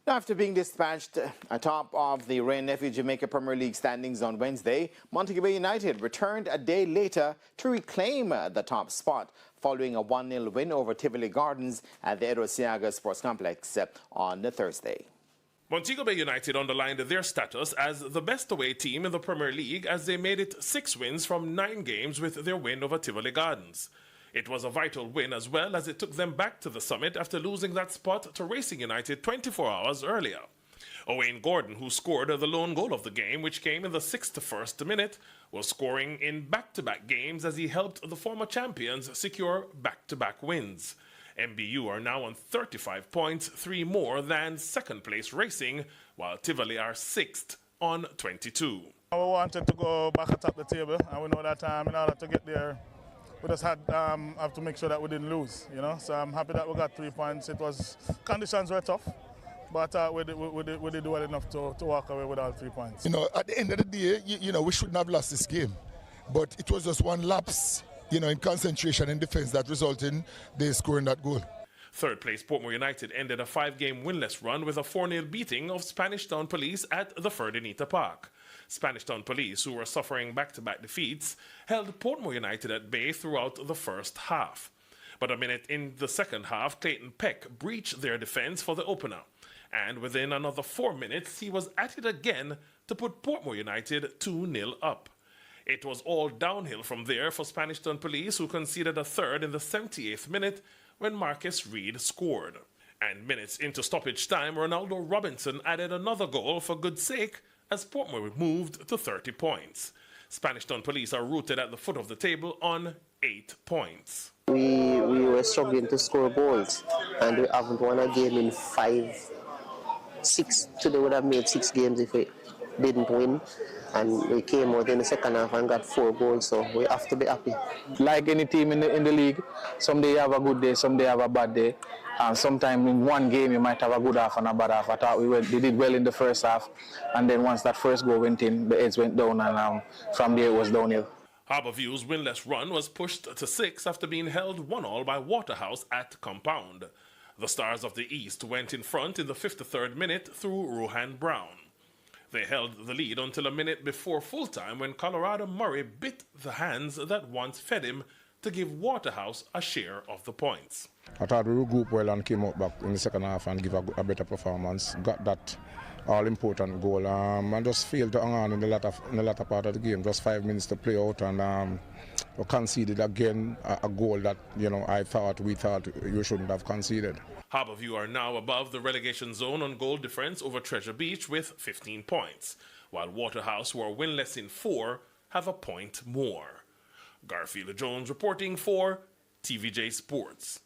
After being dispatched atop of the Ray Nephew Jamaica Premier League standings on Wednesday, Montego United returned a day later to reclaim the top spot following a 1-0 win over TVJ Gardens at the Edward Sports Complex on Thursday. Montego Bay United underlined their status as the best away team in the Premier League as they made it 6 wins from 9 games with their win over TVJ Gardens. It was a vital win as well as it took them back to the summit after losing that spot to Racing United 24 hours earlier. Owain Gordon, who scored the lone goal of the game, which came in the 61st minute, was scoring in back-to-back games as he helped the former champions secure back-to-back wins. MBU are now on 35 points, 3 more than second-place Racing, while Tivoli are 6th on 22. We wanted to go back atop the table, and we know that in order to get there, we just have to make sure that we didn't lose, you know. So I'm happy that we got 3 points. Conditions were tough, but we did well enough to walk away with all 3 points. You know, at the end of the day, we shouldn't have lost this game, but it was just one lapse, in concentration and defense that resulted in they scoring that goal. Third place Portmore United ended a 5-game winless run with a 4-0 beating of Spanish Town Police at the Ferdinita Park. Spanish Town Police, who were suffering back-to-back defeats, held Portmore United at bay throughout the first half. But a minute in the second half, Clayton Peck breached their defense for the opener. And within another 4 minutes, he was at it again to put Portmore United 2-0 up. It was all downhill from there for Spanish Town Police, who conceded a third in the 78th minute when Marcus Reed scored. And minutes into stoppage time, Ronaldo Robinson added another goal for good sake as Portmore moved to 30 points. Spanish Town Police are rooted at the foot of the table on 8 points. We were struggling to score goals, and we haven't won a game in 6. Today would have made 6 games if we didn't win. And we came out in the second half and got 4 goals, so we have to be happy. Like any team in the league, some day you have a good day, some day you have a bad day. And sometimes in one game you might have a good half and a bad half. I thought they did well in the first half, and then once that first goal went in, the heads went down, and from there it was downhill. Harbourview's winless run was pushed to 6 after being held 1-1 by Waterhouse at Compound. The Stars of the East went in front in the 53rd minute through Rohan Brown. They held the lead until a minute before full-time when Colorado Murray bit the hands that once fed him to give Waterhouse a share of the points. I thought we regrouped well and came out back in the second half and give a better performance. Got that all-important goal. And just failed to hang on in the latter part of the game. Just 5 minutes to play out, and we conceded again a goal that we thought you shouldn't have conceded. Harbourview are now above the relegation zone on goal difference over Treasure Beach with 15 points, while Waterhouse, who are winless in 4, have a point more. Garfield Jones reporting for TVJ Sports.